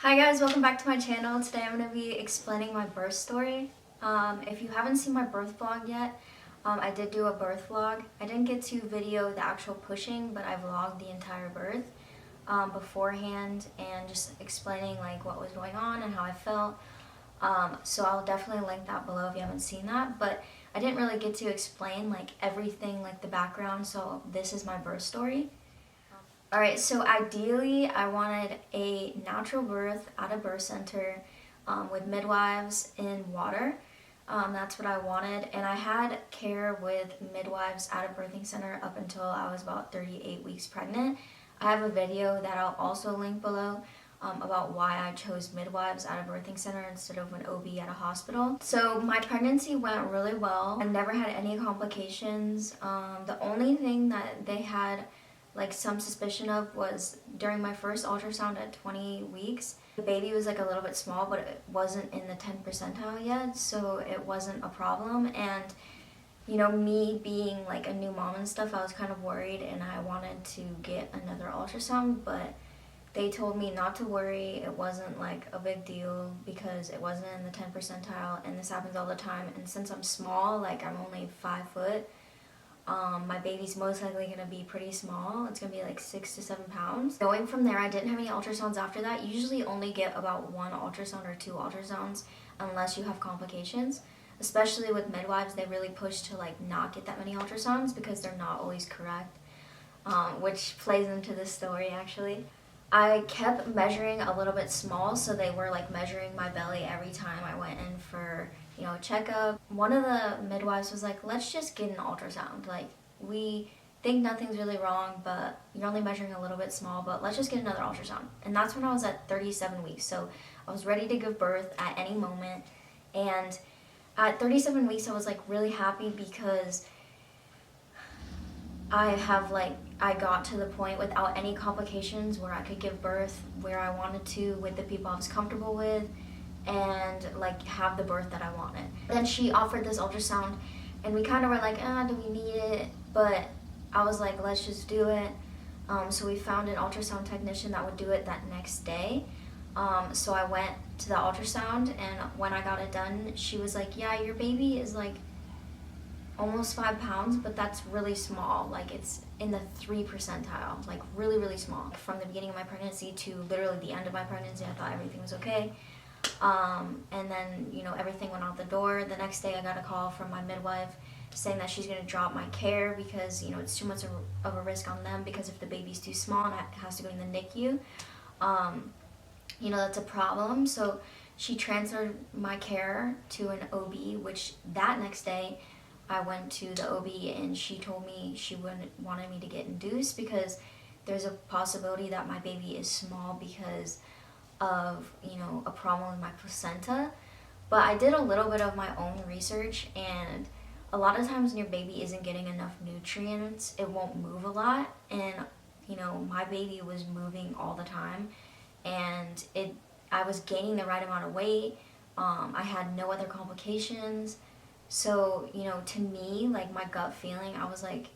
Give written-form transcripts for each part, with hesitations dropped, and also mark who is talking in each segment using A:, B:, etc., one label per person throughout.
A: Hi guys, welcome back to my channel. Today I'm going to be explaining my birth story. If you haven't seen my birth vlog yet, I did do a birth vlog. I didn't get to video the actual pushing, but I vlogged the entire birth beforehand and just explaining like what was going on and how I felt. So I'll definitely link that below if you haven't seen that, but I didn't really get to explain like everything, like the background, so this is my birth story. Alright, so ideally I wanted a natural birth at a birth center with midwives in water. That's what I wanted, and I had care with midwives at a birthing center up until I was about 38 weeks pregnant. I have a video that I'll also link below about why I chose midwives at a birthing center instead of an OB at a hospital. So my pregnancy went really well. I never had any complications. The only thing that they had like some suspicion of was during my first ultrasound at 20 weeks. The baby was like a little bit small, but it wasn't in the 10th percentile yet, so it wasn't a problem. And you know, me being like a new mom and stuff, I was kind of worried and I wanted to get another ultrasound, but they told me not to worry. It wasn't like a big deal because it wasn't in the 10th percentile, and this happens all the time. And since I'm small, like I'm only 5 foot, my baby's most likely going to be pretty small. It's going to be like 6 to 7 pounds. Going from there, I didn't have any ultrasounds after that. You usually only get about 1 ultrasound or 2 ultrasounds unless you have complications. Especially with midwives, they really push to like not get that many ultrasounds because they're not always correct, which plays into this story actually. I kept measuring a little bit small, so they were like measuring my belly every time I went in for, you know, a checkup. One of the midwives was like, let's just get an ultrasound. Like, we think nothing's really wrong, but you're only measuring a little bit small, but let's just get another ultrasound. And that's when I was at 37 weeks. So I was ready to give birth at any moment. And at 37 weeks, I was like really happy because I got to the point without any complications where I could give birth where I wanted to with the people I was comfortable with and like have the birth that I wanted. Then she offered this ultrasound and we kind of were like, do we need it? But I was like, let's just do it. So we found an ultrasound technician that would do it that next day. So I went to the ultrasound, and when I got it done, she was like, yeah, your baby is like almost 5 pounds, but that's really small. Like it's in the 3 percentile, like really, really small. From the beginning of my pregnancy to literally the end of my pregnancy, I thought everything was okay. And then, you know, everything went out the door. The next day I got a call from my midwife saying that she's going to drop my care because, you know, it's too much of a risk on them because if the baby's too small and it has to go in the NICU, you know, that's a problem. So she transferred my care to an OB, which that next day I went to the OB and she told me she wanted me to get induced because there's a possibility that my baby is small because of, you know, a problem with my placenta. But I did a little bit of my own research, and a lot of times when your baby isn't getting enough nutrients, it won't move a lot. And, you know, my baby was moving all the time, and I was gaining the right amount of weight. I had no other complications. So, you know, to me, like my gut feeling, I was like,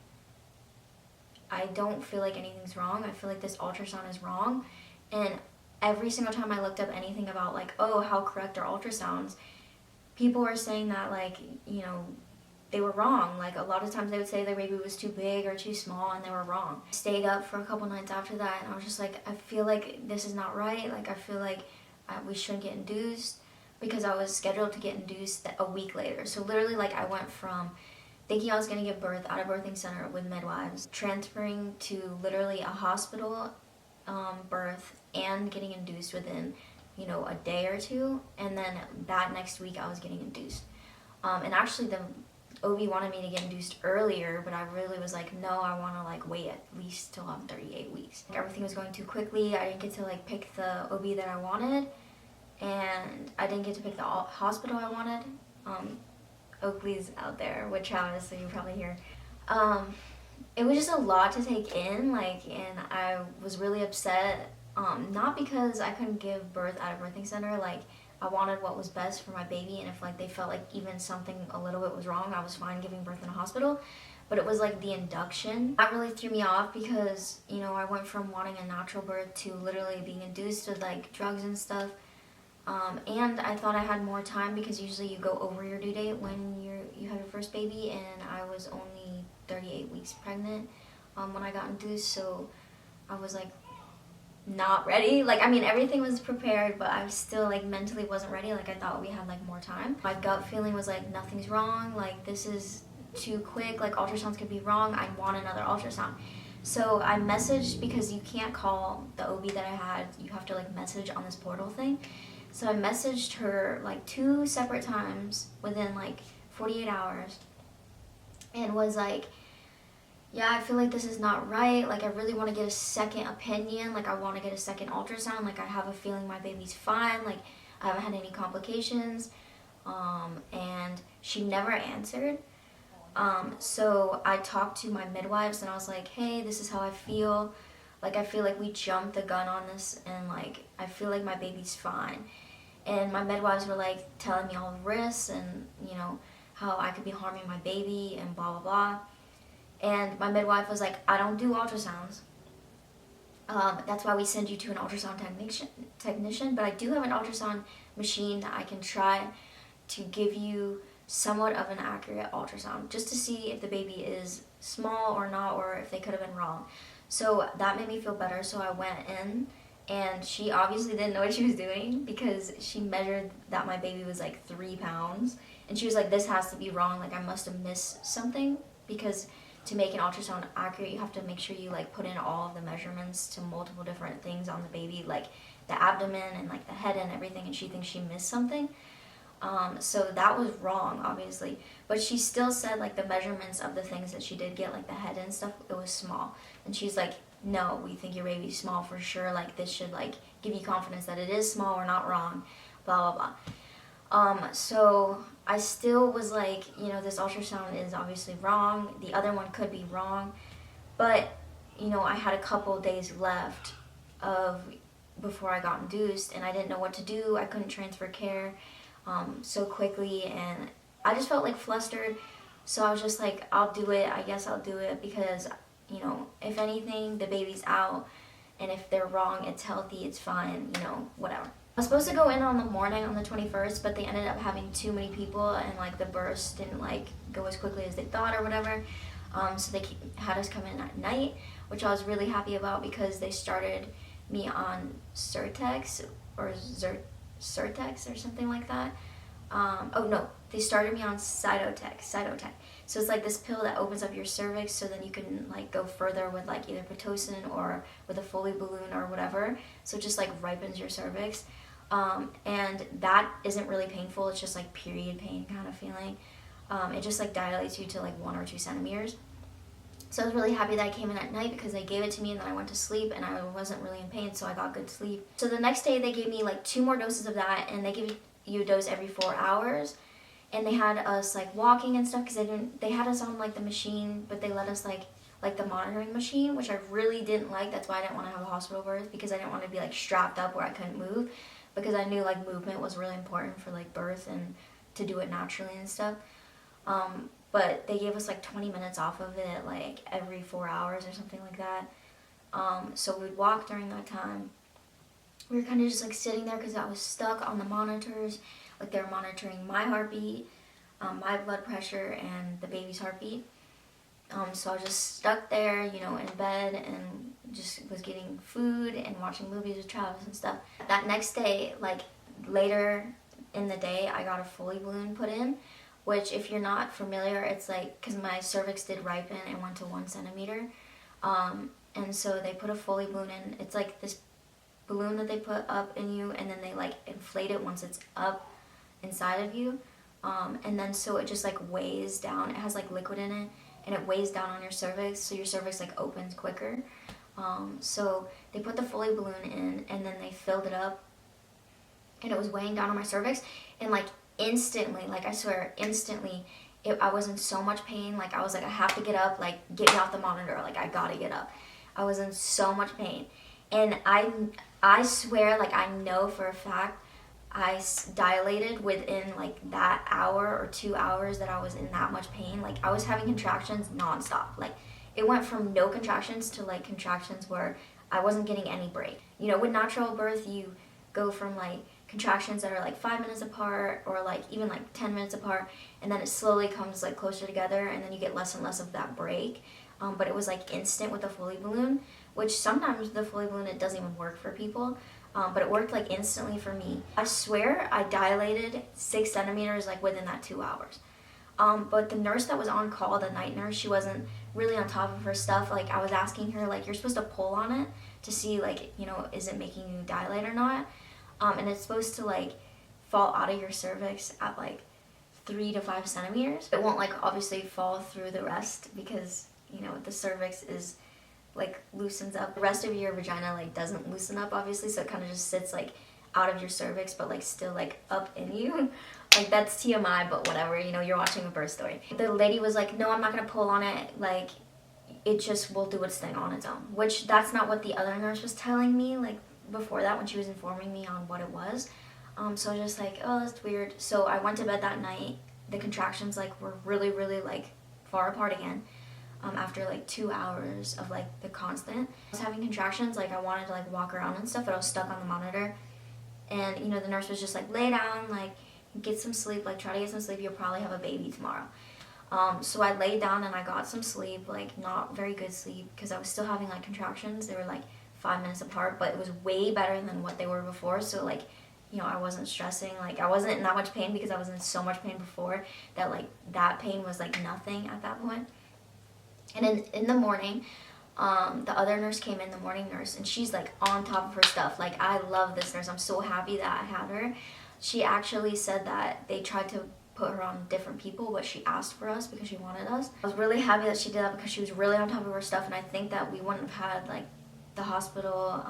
A: I don't feel like anything's wrong. I feel like this ultrasound is wrong. And every single time I looked up anything about like, oh, how correct are ultrasounds, people were saying that like, you know, they were wrong. Like a lot of times they would say their baby was too big or too small and they were wrong. I stayed up for a couple nights after that and I was just like, I feel like this is not right. Like I feel like we shouldn't get induced because I was scheduled to get induced a week later. So literally like I went from thinking I was going to give birth at a birthing center with midwives, transferring to literally a hospital birth and getting induced within, you know, a day or two, and then that next week I was getting induced. And actually the OB wanted me to get induced earlier, but I really was like, no, I want to like wait at least till I'm 38 weeks. Like, everything was going too quickly. I didn't get to like pick the OB that I wanted, and I didn't get to pick the hospital I wanted. Oakley's out there, which obviously you probably hear. It was just a lot to take in, like, and I was really upset, not because I couldn't give birth at a birthing center, like, I wanted what was best for my baby, and if, like, they felt like even something a little bit was wrong, I was fine giving birth in a hospital, but it was like the induction. That really threw me off because, you know, I went from wanting a natural birth to literally being induced with like drugs and stuff. And I thought I had more time because usually you go over your due date when you have your first baby, and I was only 38 weeks pregnant when I got induced, so I was like not ready. Like, I mean, everything was prepared, but I was still like mentally wasn't ready. Like, I thought we had like more time. My gut feeling was like nothing's wrong, like this is too quick, like ultrasounds could be wrong, I want another ultrasound. So I messaged, because you can't call the OB that I had, you have to like message on this portal thing. So I messaged her like 2 separate times within like 48 hours and was like, yeah, I feel like this is not right. Like, I really want to get a second opinion. Like, I want to get a second ultrasound. Like, I have a feeling my baby's fine. Like, I haven't had any complications. And she never answered. So I talked to my midwives and I was like, hey, this is how I feel. Like, I feel like we jumped the gun on this, and like, I feel like my baby's fine. And my midwives were like telling me all the risks and, you know, how I could be harming my baby and blah, blah, blah. And my midwife was like, I don't do ultrasounds. That's why we send you to an ultrasound technician, but I do have an ultrasound machine that I can try to give you somewhat of an accurate ultrasound, just to see if the baby is small or not, or if they could have been wrong. So that made me feel better, so I went in, and she obviously didn't know what she was doing, because she measured that my baby was like 3 pounds, and she was like, this has to be wrong, like I must have missed something, because to make an ultrasound accurate, you have to make sure you like put in all of the measurements to multiple different things on the baby, like the abdomen and like the head and everything, and she thinks she missed something. So that was wrong, obviously. But she still said like the measurements of the things that she did get, like the head and stuff, it was small. And she's like, no, we think your baby's small for sure. Like, this should like give you confidence that it is small, we're not wrong, blah, blah, blah. So I still was like, you know, this ultrasound is obviously wrong. The other one could be wrong. But, you know, I had a couple days left before I got induced, and I didn't know what to do. I couldn't transfer care so quickly, and I just felt like flustered. So I was just like, I'll do it. I guess I'll do it, because, you know, if anything, the baby's out, and if they're wrong, it's healthy, it's fine, you know, whatever. I was supposed to go in on the morning on the 21st, but they ended up having too many people, and like the births didn't like go as quickly as they thought or whatever. So they had us come in at night, which I was really happy about, because they started me on Zyrtex or Zyrtex or something like that. Oh no, they started me on Cytotec. So it's like this pill that opens up your cervix, so then you can like go further with like either Pitocin or with a Foley balloon or whatever. So it just like ripens your cervix. And that isn't really painful. It's just like period pain kind of feeling. It just like dilates you to like 1 or 2 centimeters. So I was really happy that I came in at night, because they gave it to me and then I went to sleep and I wasn't really in pain, so I got good sleep. So the next day they gave me like 2 more doses of that, and they give you a dose every 4 hours. And they had us like walking and stuff, because they had us on like the machine, but they let us like the monitoring machine, which I really didn't like. That's why I didn't want to have a hospital birth, because I didn't want to be like strapped up where I couldn't move, because I knew like movement was really important for like birth and to do it naturally and stuff. But they gave us like 20 minutes off of it, like every 4 hours or something like that. So we'd walk during that time. We were kind of just like sitting there, because I was stuck on the monitors. Like, they were monitoring my heartbeat, my blood pressure, and the baby's heartbeat. So I was just stuck there, you know, in bed, and just was getting food and watching movies with Travis and stuff. That next day, like later in the day, I got a Foley balloon put in, which, if you're not familiar, it's like, because my cervix did ripen and went to 1 centimeter. And so they put a Foley balloon in. It's like this balloon that they put up in you, and then they like inflate it once it's up inside of you. And then so it just like weighs down. It has like liquid in it, and it weighs down on your cervix, so your cervix like opens quicker. So they put the Foley balloon in, and then they filled it up, and it was weighing down on my cervix, and like instantly, like I swear, instantly, I was in so much pain. Like, I was like, I have to get up, like, get me off the monitor, like, I gotta get up. I was in so much pain. And I swear, like, I know for a fact, dilated within like that hour or 2 hours that I was in that much pain. Like I was having contractions nonstop. Like it went from no contractions to like contractions where I wasn't getting any break. You know, with natural birth, you go from like contractions that are like 5 minutes apart or like even like 10 minutes apart, and then it slowly comes like closer together, and then you get less and less of that break. But it was like instant with the Foley balloon, which sometimes the Foley balloon, it doesn't even work for people. But it worked like instantly for me. I swear I dilated 6 centimeters like within that 2 hours. But the nurse that was on call, the night nurse, she wasn't really on top of her stuff. Like I was asking her, like, you're supposed to pull on it to see like, you know, is it making you dilate or not? And it's supposed to like fall out of your cervix at like 3 to 5 centimeters. It won't like obviously fall through the rest because, you know, the cervix is like loosens up. The rest of your vagina like doesn't loosen up obviously, so it kind of just sits like out of your cervix but like still like up in you. Like that's TMI, but whatever, you know, you're watching a birth story. The lady was like, no, I'm not gonna pull on it, like it just will do its thing on its own, which that's not what the other nurse was telling me like before that when she was informing me on what it was. So I was just like, oh, that's weird. So I went to bed that night. The contractions like were really like far apart again. After like 2 hours of like the constant. I was having contractions, like I wanted to like walk around and stuff, but I was stuck on the monitor. And you know, the nurse was just like, lay down, like get some sleep, like try to get some sleep, you'll probably have a baby tomorrow. So I laid down and I got some sleep, like not very good sleep because I was still having like contractions. They were like 5 minutes apart, but it was way better than what they were before. So like, you know, I wasn't stressing, like I wasn't in that much pain because I was in so much pain before that like that pain was like nothing at that point. And in the morning, the other nurse came in, the morning nurse, and she's like on top of her stuff. Like I love this nurse. I'm so happy that I had her. She actually said that they tried to put her on different people, but she asked for us because she wanted us. I was really happy that she did that because she was really on top of her stuff, and I think that we wouldn't have had like the hospital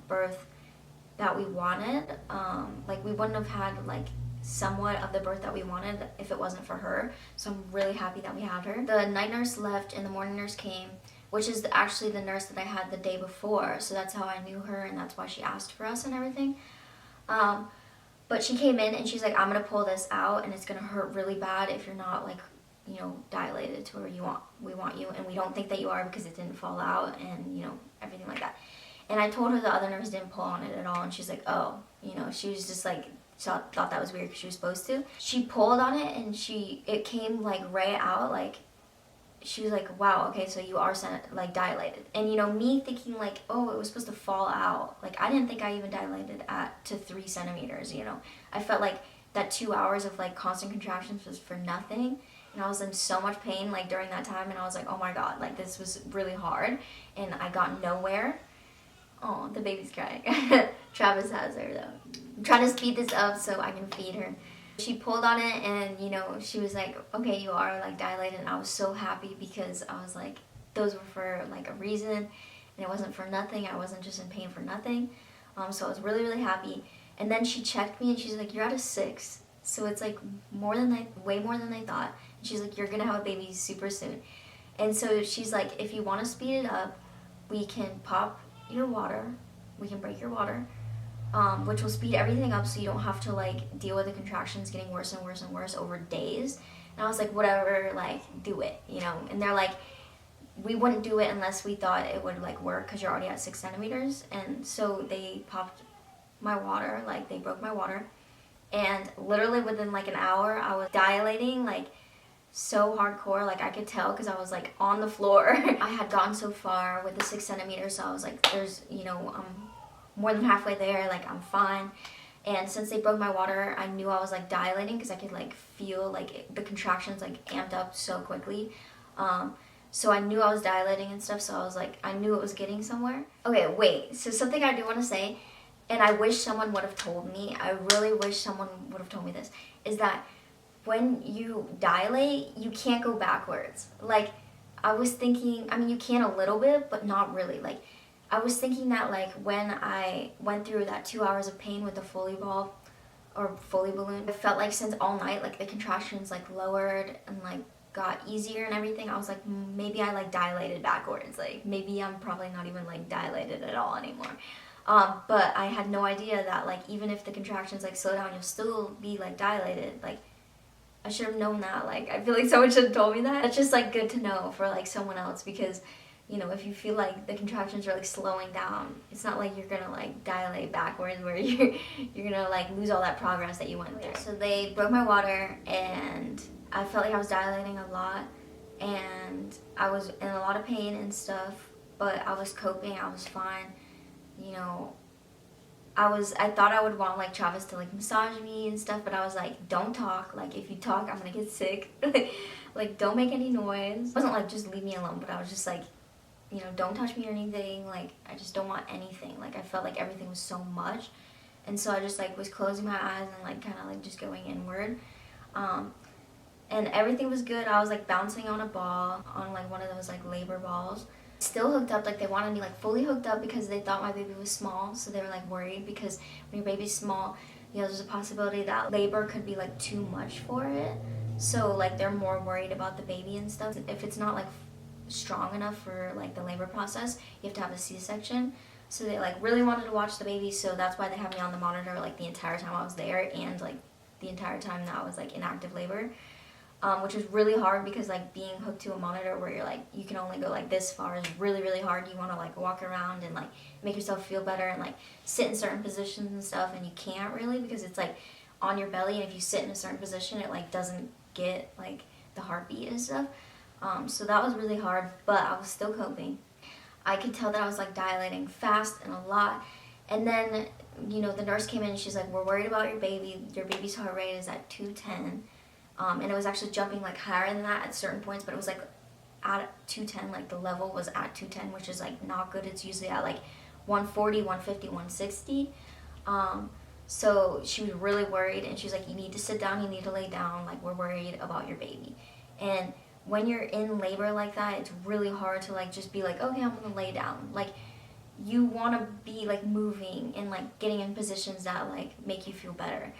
A: birth that we wanted. Like we wouldn't have had like somewhat of the birth that we wanted if it wasn't for her. So I'm really happy that we had her. The night nurse left and the morning nurse came, which is actually the nurse that I had the day before. So that's how I knew her and that's why she asked for us and everything. But she came in and she's like, I'm gonna pull this out and it's gonna hurt really bad if you're not like, you know, dilated to where we want you, and we don't think that you are because it didn't fall out and, you know, everything like that. And I told her the other nurse didn't pull on it at all, and she's like, oh, you know, she was just like, thought that was weird because she was supposed to. She pulled on it and it came like right out, like she was like, wow, okay, so you are like dilated. And you know, me thinking like, oh, it was supposed to fall out. Like I didn't think I even dilated to 3 centimeters, you know. I felt like that 2 hours of like constant contractions was for nothing. And I was in so much pain like during that time, and I was like, oh my God, like this was really hard and I got nowhere. Oh, the baby's crying. Travis has her though. I'm trying to speed this up so I can feed her. She pulled on it and, you know, she was like, okay, you are like dilated. And I was so happy because I was like, those were for like a reason and it wasn't for nothing. I wasn't just in pain for nothing. So I was really happy. And then she checked me and she's like, you're at a 6. So it's like way more than I thought. And she's like, you're gonna have a baby super soon. And so she's like, if you want to speed it up, we can pop your water, we can break your water, which will speed everything up so you don't have to like deal with the contractions getting worse and worse and worse over days. And I was like, whatever, like do it, you know. And they're like, we wouldn't do it unless we thought it would like work because you're already at 6 centimeters. And so they popped my water, like they broke my water, and literally within like an hour I was dilating like so hardcore. Like I could tell because I was like on the floor. I had gotten so far with the 6 centimeters, so I was like, there's, you know, I'm more than halfway there, like I'm fine. And since they broke my water, I knew I was like dilating because I could like feel like the contractions like amped up so quickly. So I knew I was dilating and stuff, so I was like, I knew it was getting somewhere. Okay, wait, so something I do want to say, and I wish someone would have told me, I really wish someone would have told me this, is that when you dilate, you can't go backwards. Like, I was thinking, I mean, you can a little bit, but not really. Like, I was thinking that, like, when I went through that 2 hours of pain with the Foley ball, or Foley balloon, it felt like since all night, like, the contractions, like, lowered and, like, got easier and everything. I was like, maybe I, like, dilated backwards. Like, maybe I'm probably not even, like, dilated at all anymore. But I had no idea that like even if the contractions like slow down, you'll still be like dilated. Like I should have known that. Like I feel like someone should have told me that. It's just like good to know for like someone else because you know if you feel like the contractions are like slowing down, it's not like you're gonna like dilate backwards where you're gonna like lose all that progress that you went through. So they broke my water and I felt like I was dilating a lot and I was in a lot of pain and stuff, but I was coping. I was fine. You know, I thought I would want like Travis to like massage me and stuff, but I was like, don't talk. Like if you talk, I'm gonna get sick. Like don't make any noise. It wasn't like just leave me alone, but I was just like, you know, don't touch me or anything. Like I just don't want anything. Like I felt like everything was so much, and so I just like was closing my eyes and like kind of like just going inward. And everything was good. I was like bouncing on a ball, on like one of those like labor balls. Still hooked up, like they wanted me like fully hooked up because they thought my baby was small, so they were like worried because when your baby's small, you know, there's a possibility that labor could be like too much for it. So like they're more worried about the baby and stuff. If it's not like strong enough for like the labor process, you have to have a C-section. So they like really wanted to watch the baby, so that's why they had me on the monitor like the entire time I was there and like the entire time that I was like in active labor. Which was really hard because like being hooked to a monitor where you're like you can only go like this far is really really hard. You want to like walk around and like make yourself feel better and like sit in certain positions and stuff, and you can't really because it's like on your belly, and if you sit in a certain position it like doesn't get like the heartbeat and stuff. So that was really hard, but I was still coping. I could tell that I was like dilating fast and a lot, and then you know the nurse came in and she's like, we're worried about your baby. Your baby's heart rate is at 210. And it was actually jumping like higher than that at certain points, but it was like at 210, like the level was at 210, which is like not good. It's usually at like 140, 150, 160. So she was really worried, and she's like, you need to sit down, you need to lay down, like we're worried about your baby. And when you're in labor like that, it's really hard to like just be like, okay, I'm gonna lay down. Like you want to be like moving and like getting in positions that like make you feel better.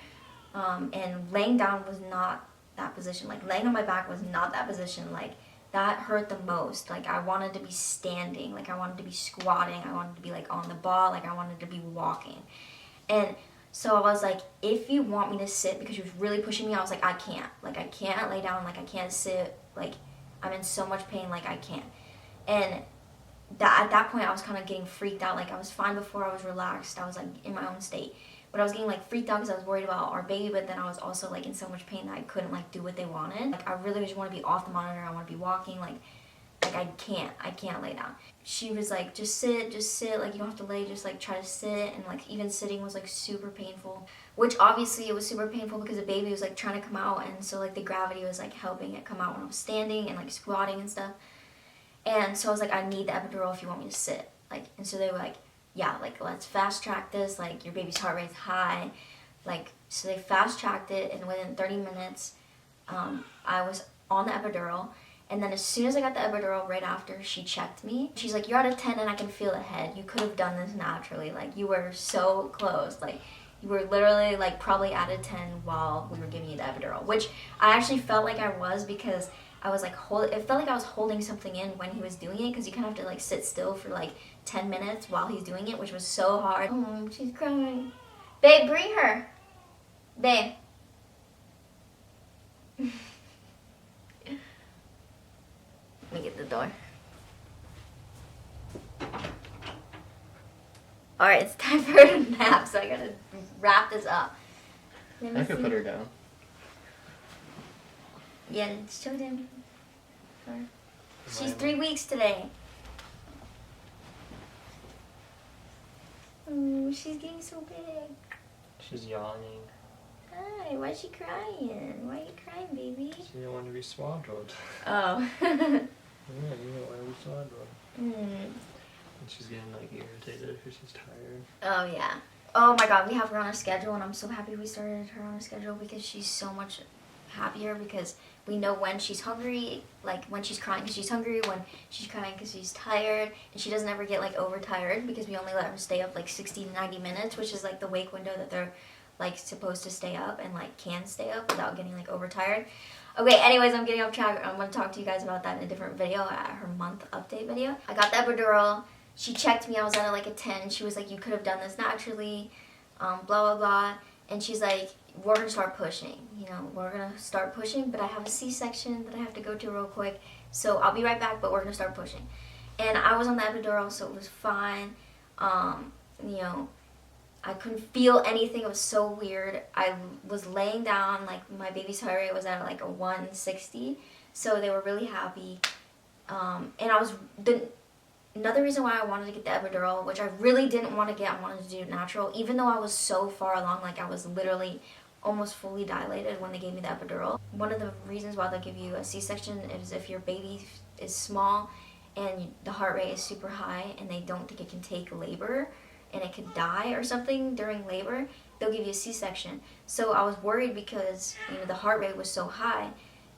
A: And laying down was not that position. Like laying on my back was not that position. Like that hurt the most. Like I wanted to be standing, like I wanted to be squatting, I wanted to be like on the ball, like I wanted to be walking. And so I was like, if you want me to sit, because she was really pushing me, I was like, I can't lay down, like I can't sit, like I'm in so much pain, like I can't. And that at that point I was kind of getting freaked out. Like I was fine before, I was relaxed, I was like in my own state. But I was getting like freaked out because I was worried about our baby, but then I was also like in so much pain that I couldn't like do what they wanted. Like I really just want to be off the monitor, I want to be walking, like I can't lay down. She was like, just sit, like you don't have to lay, just like try to sit. And like even sitting was like super painful, which obviously it was super painful because the baby was like trying to come out, and so like the gravity was like helping it come out when I was standing and like squatting and stuff. And so I was like, I need the epidural if you want me to sit. Like, and so they were like, yeah, like let's fast track this, like your baby's heart rate's high. Like, so they fast tracked it, and within 30 minutes, I was on the epidural. And then as soon as I got the epidural, right after, she checked me. She's like, you're out of 10 and I can feel the head. You could have done this naturally. Like, you were so close. Like, you were literally, like, probably out of 10 while we were giving you the epidural. Which I actually felt like I was, because I was, like, it felt like I was holding something in when he was doing it, because you kind of have to, like, sit still for, like, 10 minutes while he's doing it, which was so hard. Oh, she's crying. Babe, bring her. Babe. Let me get the door. Alright, it's time for her to nap, so I gotta wrap this up.
B: I could put her down.
A: Yeah, show them. She's 3 weeks today. Oh, she's getting so big.
B: She's yawning.
A: Hi, why is she crying? Why are you crying, baby?
B: She didn't want to be swaddled.
A: Oh.
B: Yeah, you don't want to be swaddled. And she's getting like irritated because she's tired.
A: Oh yeah. Oh my god, we have her on a schedule, and I'm so happy we started her on a schedule, because she's so much happier, because we know when she's hungry, like when she's crying because she's hungry, when she's crying because she's tired, and she doesn't ever get like overtired, because we only let her stay up like 60 to 90 minutes, which is like the wake window that they're like supposed to stay up and like can stay up without getting like overtired. Okay, anyways, I'm getting off track. I'm going to talk to you guys about that in a different video, her month update video. I got the epidural. she checked me. I was at like a 10. She was like, you could have done this naturally, blah, blah, blah. And she's like, we're going to start pushing. You know, we're going to start pushing, but I have a C-section that I have to go to real quick. So I'll be right back, but we're going to start pushing. And I was on the epidural, so it was fine. You know, I couldn't feel anything. It was so weird. I was laying down, like my baby's heart rate was at like a 160. So they were really happy. And another reason why I wanted to get the epidural, which I really didn't want to get, I wanted to do it natural, even though I was so far along, like I was literally almost fully dilated when they gave me the epidural. One of the reasons why they'll give you a C-section is if your baby is small and the heart rate is super high and they don't think it can take labor and it could die or something during labor, they'll give you a C-section. So I was worried because, you know, the heart rate was so high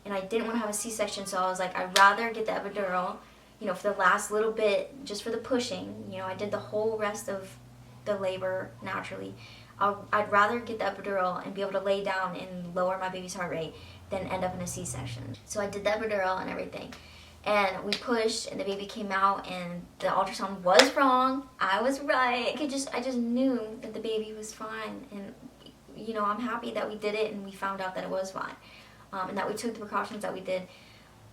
A: and I didn't want to have a C-section, so I was like, I'd rather get the epidural, you know, for the last little bit, just for the pushing. You know, I did the whole rest of the labor naturally. I'd rather get the epidural and be able to lay down and lower my baby's heart rate than end up in a C-section. So I did the epidural and everything. And we pushed and the baby came out and the ultrasound was wrong. I was right. I just knew that the baby was fine. And, you know, I'm happy that we did it and we found out that it was fine. And that we took the precautions that we did.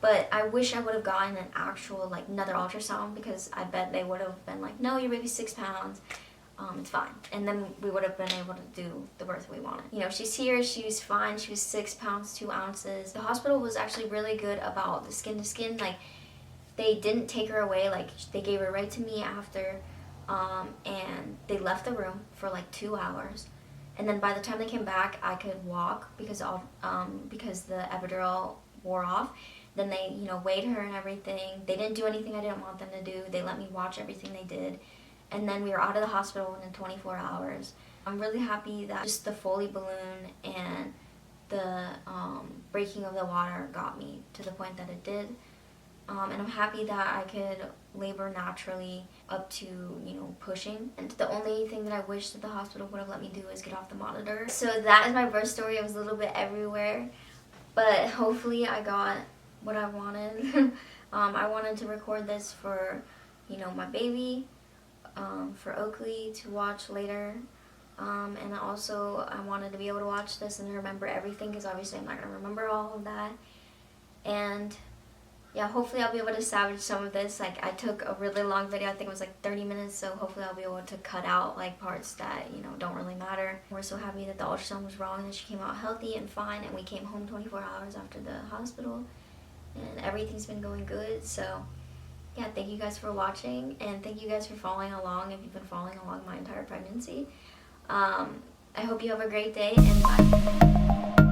A: But I wish I would have gotten an actual, like, another ultrasound, because I bet they would have been like, no, your baby's 6 pounds. It's fine. And then we would have been able to do the birth we wanted. You know, she's here, she was fine, she was 6 pounds, 2 ounces. The hospital was actually really good about the skin to skin. Like, they didn't take her away, like, they gave her right to me after, and they left the room for like 2 hours. And then by the time they came back, I could walk because the epidural wore off. Then they, you know, weighed her and everything. They didn't do anything I didn't want them to do. They let me watch everything they did. And then we were out of the hospital within 24 hours. I'm really happy that just the Foley balloon and the breaking of the water got me to the point that it did. And I'm happy that I could labor naturally up to, you know, pushing. And the only thing that I wish that the hospital would have let me do is get off the monitor. So that is my birth story. It was a little bit everywhere, but hopefully I got what I wanted. I wanted to record this for, you know, my baby, for Oakley to watch later. And also I wanted to be able to watch this and remember everything, because obviously I'm not going to remember all of that. And yeah, hopefully I'll be able to salvage some of this. Like, I took a really long video, I think it was like 30 minutes, so hopefully I'll be able to cut out like parts that, you know, don't really matter. We're so happy that the ultrasound was wrong and she came out healthy and fine, and we came home 24 hours after the hospital, and everything's been going good. So yeah, thank you guys for watching, and thank you guys for following along if you've been following along my entire pregnancy. I hope you have a great day, and bye.